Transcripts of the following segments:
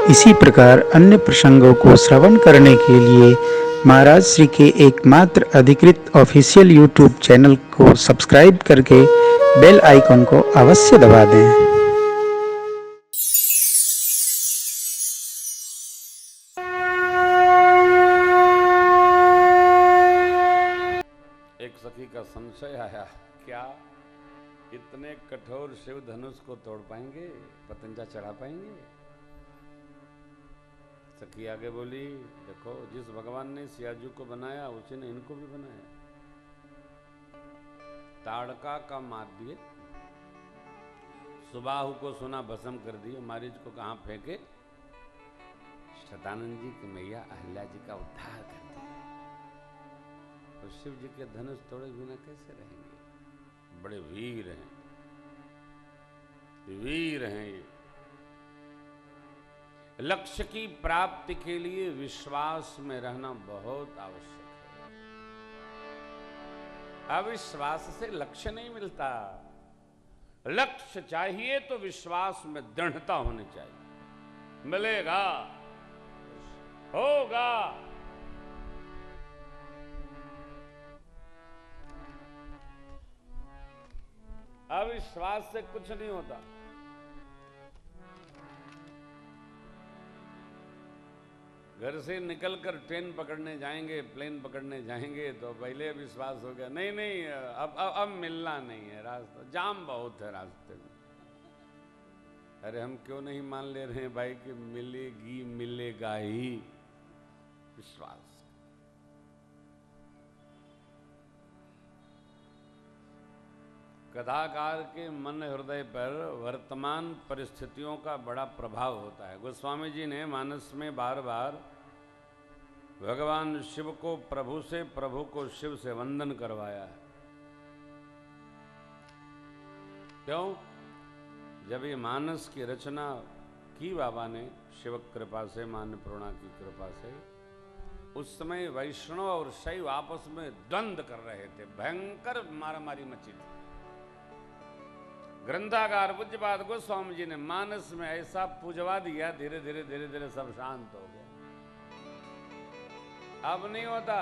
इसी प्रकार अन्य प्रसंगों को श्रवण करने के लिए महाराज श्री के एकमात्र अधिकृत ऑफिशियल यूट्यूब चैनल को सब्सक्राइब करके बेल आइकन को अवश्य दबा दें। एक सखी का संशय आया, क्या इतने कठोर शिव धनुष को तोड़ पाएंगे, पतंजा चढ़ा पाएंगे? सखी आगे बोली, देखो जिस भगवान ने सियाजू को बनाया उसी ने इनको भी बनाया। ताड़का का मार दिए, सुबाहु को सोना भस्म कर दिए, मारीच को कहां फेंके? शतानंद जी की मैया अहिल्या जी का उद्धार कर दिया। तो शिव जी के धनुष तोड़े बिना कैसे रहेंगे? बड़े वीर हैं, वीर हैं ये। लक्ष्य की प्राप्ति के लिए विश्वास में रहना बहुत आवश्यक है। अविश्वास से लक्ष्य नहीं मिलता। लक्ष्य चाहिए तो विश्वास में दृढ़ता होनी चाहिए। मिलेगा, होगा। अविश्वास से कुछ नहीं होता। घर से निकलकर ट्रेन पकड़ने जाएंगे, प्लेन पकड़ने जाएंगे तो पहले विश्वास हो गया, नहीं नहीं अब मिलना नहीं है, रास्ता जाम बहुत है रास्ते में। अरे हम क्यों नहीं मान ले रहे हैं भाई कि मिलेगी, मिलेगा ही। विश्वास। कथाकार के मन हृदय पर वर्तमान परिस्थितियों का बड़ा प्रभाव होता है। गोस्वामी जी ने मानस में बार बार भगवान शिव को प्रभु से, प्रभु को शिव से वंदन करवाया है। क्यों? जब ये मानस की रचना की बाबा ने शिव कृपा से, मान्य पूर्णा की कृपा से, उस समय वैष्णव और शैव आपस में द्वंद्व कर रहे थे, भयंकर मारामारी मची थी। ग्रंथाकार पूज्यपाद गोस्वामी जी ने मानस में ऐसा पूजवा दिया, धीरे धीरे धीरे धीरे सब शांत हो गया। अब नहीं होता।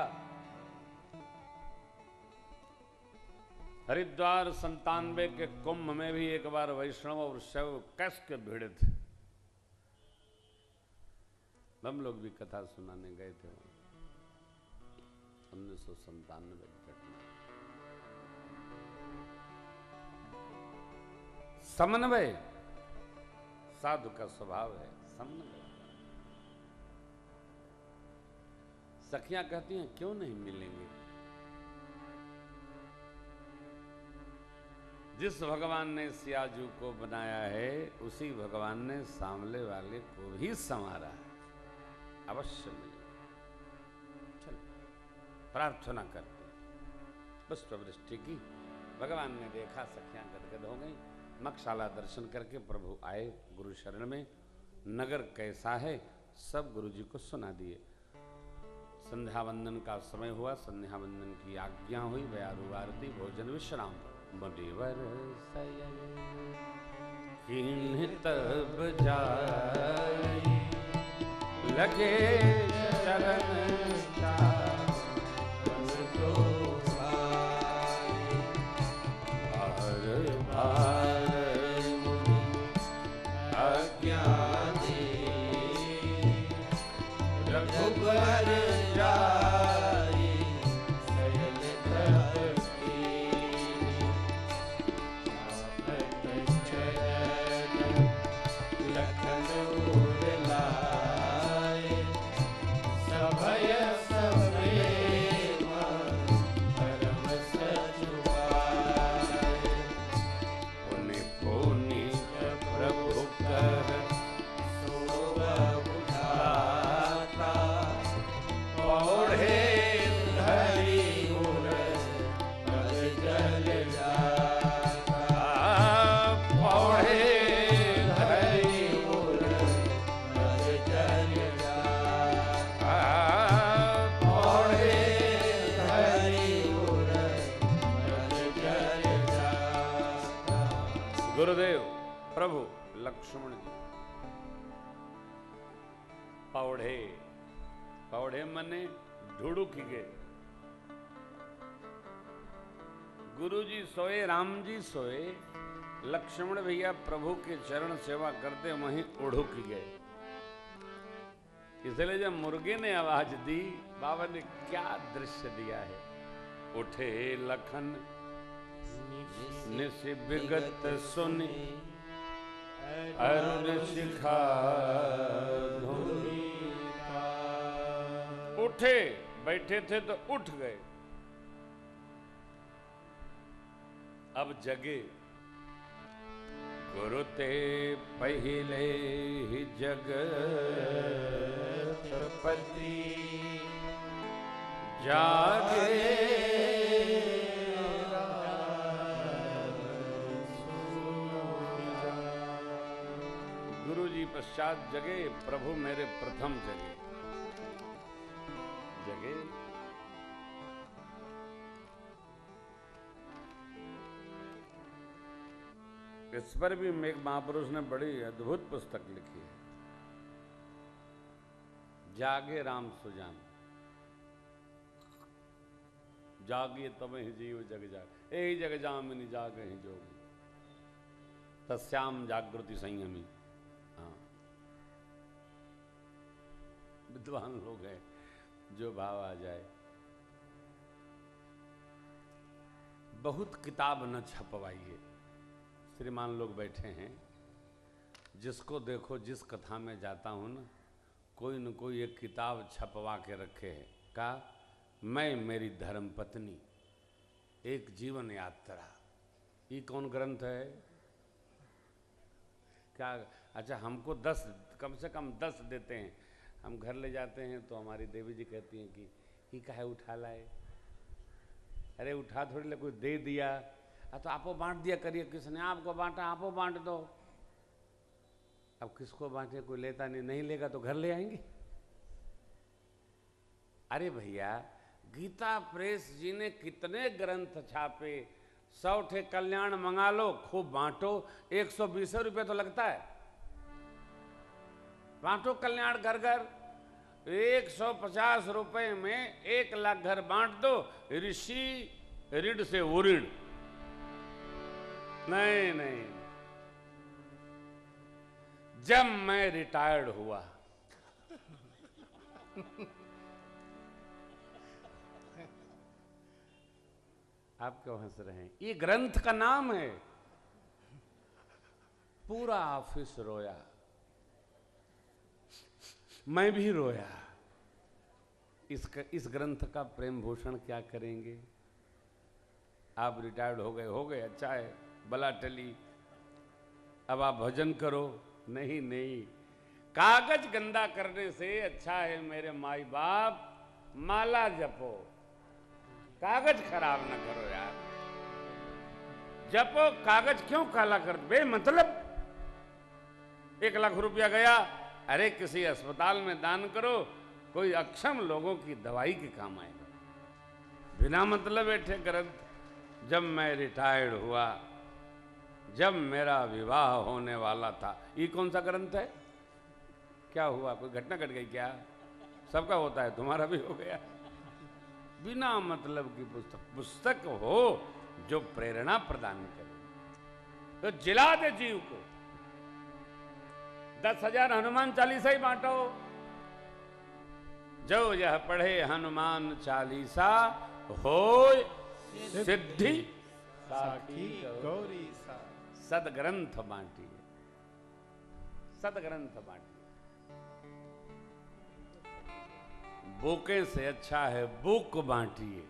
हरिद्वार 97 के कुंभ में भी एक बार वैष्णव और शैव कस के भिड़े थे। हम लोग भी कथा सुनाने गए थे 1997 घटना। समन्वय साधु का स्वभाव है, समन्वय। सखियां कहती हैं क्यों नहीं मिलेंगे? जिस भगवान ने सियाजू को बनाया है उसी भगवान ने सामले वाले को भी संवारा है, अवश्य मिलेगा। चल प्रार्थना करते, पुष्पवृष्टि की। भगवान ने देखा, सखियां गदगद हो गई। मखशाला दर्शन करके प्रभु आए गुरु शरण में। नगर कैसा है सब गुरु जी को सुना दिए। संध्या वंदन का समय हुआ, संध्या वंदन की आज्ञा हुई, बयारू आरती, भोजन विश्राम। मुनिवर सयन किन्ह तब जाई, लगे शरण गुरुदेव, प्रभु, लक्ष्मण जी पौड़े, पौड़े मने ढुड़ुकिगे। गुरु जी सोए, राम जी सोए, लक्ष्मण भैया प्रभु के चरण सेवा करते वहीं उड़ुक गए। इसलिए जब मुर्गे ने आवाज दी, बाबा ने क्या दृश्य दिया है। उठे लखन निश विगत सुनि, अरुण शिखा धुनि। उठे, बैठे थे तो उठ गए, अब जगे। गुरु ते पहिले ही जगतपति, जागे गुरु जी पश्चात जगे, प्रभु मेरे प्रथम जगे। जगे इस पर भी मेघ महापुरुष ने बड़ी अद्भुत पुस्तक लिखी है, जागे राम सुजान। जागे तब ही जीव जग जाग, यही जग जामिनी जागे ही जोगी, तस्याम जागृति संयमी। हाँ, विद्वान लोग हैं, जो भाव आ जाए। बहुत किताब न छपवाइए। श्रीमान लोग बैठे हैं, जिसको देखो, जिस कथा में जाता हूं ना, कोई न कोई एक किताब छपवा के रखे है। का मैं मेरी धर्म पत्नी, एक जीवन यात्रा। ये कौन ग्रंथ है? क्या? अच्छा, हमको 10, कम से कम 10 देते हैं। हम घर ले जाते हैं तो हमारी देवी जी कहती हैं कि ये काहे उठा लाए। अरे उठा थोड़ी ले, कोई दे दिया तो आपो बांट दिया करिए। किसने आपको बांटा, आपो बांट दो। अब किसको बांटे, कोई लेता नहीं, नहीं लेगा तो घर ले आएंगे। अरे भैया, गीता प्रेस जी ने कितने ग्रंथ छापे, 100 ठे कल्याण मंगा लो, खूब बांटो, 120 रुपये तो लगता है। बांटो कल्याण घर घर, 150 रुपए में 1 लाख घर बांट दो। ऋषि ऋण से उऋण। नहीं नहीं, जब मैं रिटायर्ड हुआ आप क्यों हंस रहे हैं? ये ग्रंथ का नाम है। पूरा ऑफिस रोया, मैं भी रोया। इस ग्रंथ का प्रेम भूषण क्या करेंगे? आप रिटायर्ड हो गए, अच्छा है, बला टली, अब आप भजन करो। नहीं नहीं, कागज गंदा करने से अच्छा है मेरे माई बाप, माला जपो, कागज खराब ना करो यार। जपो, कागज क्यों काला कर बे? मतलब 1 लाख रुपया गया, अरे किसी अस्पताल में दान करो, कोई अक्षम लोगों की दवाई के काम आएगा। बिना मतलब बैठे ग्रंथ। जब मैं रिटायर्ड हुआ, जब मेरा विवाह होने वाला था। ये कौन सा ग्रंथ है? क्या हुआ, कोई घटना घट गई क्या? सबका होता है, तुम्हारा भी हो गया। बिना मतलब की पुस्तक हो जो प्रेरणा प्रदान करे, तो जिला दे जीव को। 10,000 हनुमान चालीसा ही बांटो। जो यह पढ़े हनुमान चालीसा, होय सिद्धि साखी गौरी सा। सदग्रंथ बांटिए, सदग्रंथ बांटिए। बुके से अच्छा है बुक बांटिए।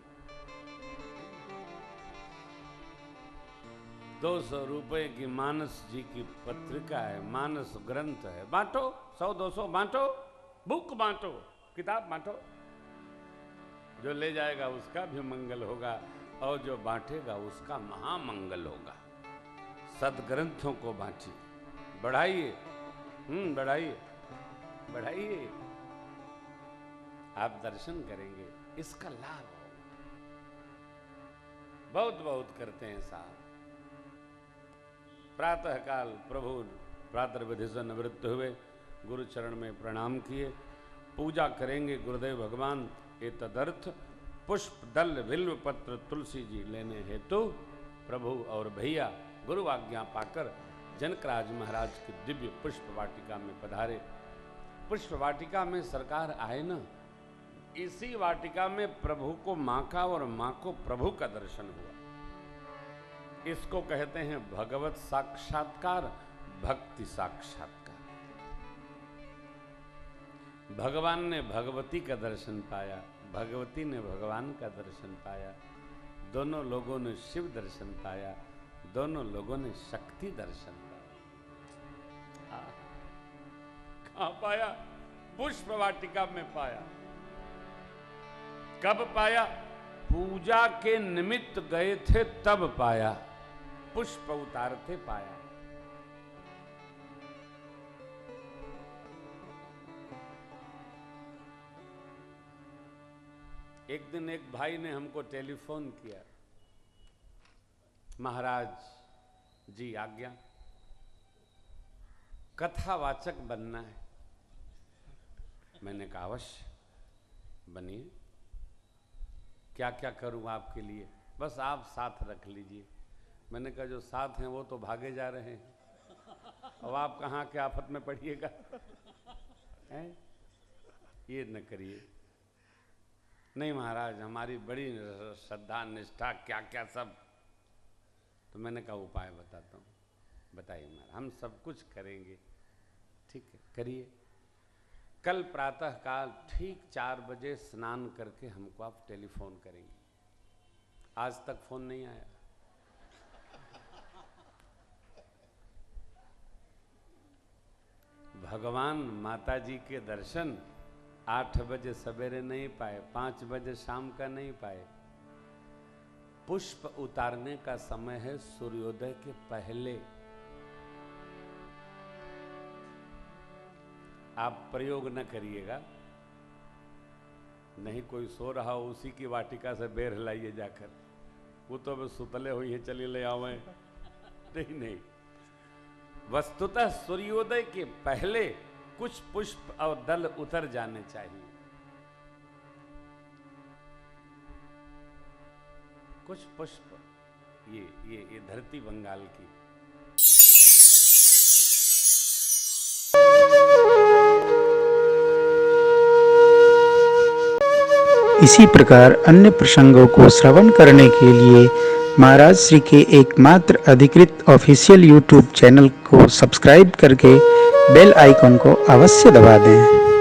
200 रुपए की मानस जी की पत्रिका है, मानस ग्रंथ है, बांटो। 100-200 बांटो, बुक बांटो, किताब बांटो। जो ले जाएगा उसका भी मंगल होगा, और जो बांटेगा उसका महामंगल होगा। सदग्रंथों को बांटिए, बढ़ाइए, बढ़ाइए, बढ़ाइए। आप दर्शन करेंगे, इसका लाभ होगा। बहुत बहुत करते हैं साहब। प्रातः काल प्रभु प्रातः विधि से निवृत्त हुए, गुरु चरण में प्रणाम किए, पूजा करेंगे गुरुदेव भगवान ये तदर्थ पुष्प दल बिल्व पत्र तुलसी जी लेने हेतु प्रभु और भैया गुरु आज्ञा पाकर जनकराज महाराज की दिव्य पुष्प वाटिका में पधारे। पुष्प वाटिका में सरकार आए ना, इसी वाटिका में प्रभु को मां का और मां को प्रभु का दर्शन हुआ। इसको कहते हैं भगवत साक्षात्कार, भक्ति साक्षात्कार। भगवान ने भगवती का दर्शन पाया, भगवती ने भगवान का दर्शन पाया, दोनों लोगों ने शिव दर्शन पाया, दोनों लोगों ने शक्ति दर्शन पाया। कहां पाया? पुष्प वाटिका में पाया। कब पाया? पूजा के निमित्त गए थे तब पाया, पुष्प उतारते पाया। एक दिन एक भाई ने हमको टेलीफोन किया, महाराज जी आज्ञा, कथावाचक बनना है। मैंने कहा अवश्य बनिए, क्या क्या करूं आपके लिए, बस आप साथ रख लीजिए। मैंने कहा जो साथ हैं वो तो भागे जा रहे हैं, अब आप कहाँ के आफत में पड़िएगा, ये न करिए। नहीं महाराज हमारी बड़ी श्रद्धा निष्ठा क्या क्या सब। तो मैंने कहा उपाय बताता हूँ, बताइए महाराज। हम सब कुछ करेंगे, ठीक है करिए। कल प्रातः काल ठीक 4 बजे स्नान करके हमको आप टेलीफोन करेंगे। आज तक फोन नहीं आया। भगवान माता जी के दर्शन 8 बजे सवेरे नहीं पाए, 5 बजे शाम का नहीं पाए। पुष्प उतारने का समय है सूर्योदय के पहले। आप प्रयोग न करिएगा, नहीं कोई सो रहा हो उसी की वाटिका से बेर लाइए जाकर, वो तो अब सुतले हुई है चलिए ले आवे। नहीं, वस्तुतः सूर्योदय के पहले कुछ पुष्प और दल उतर जाने चाहिए। कुछ पुष्प, ये धरती बंगाल की। इसी प्रकार अन्य प्रसंगों को श्रवण करने के लिए महाराज श्री के एकमात्र अधिकृत ऑफिशियल यूट्यूब चैनल को सब्सक्राइब करके बेल आइकन को अवश्य दबा दें।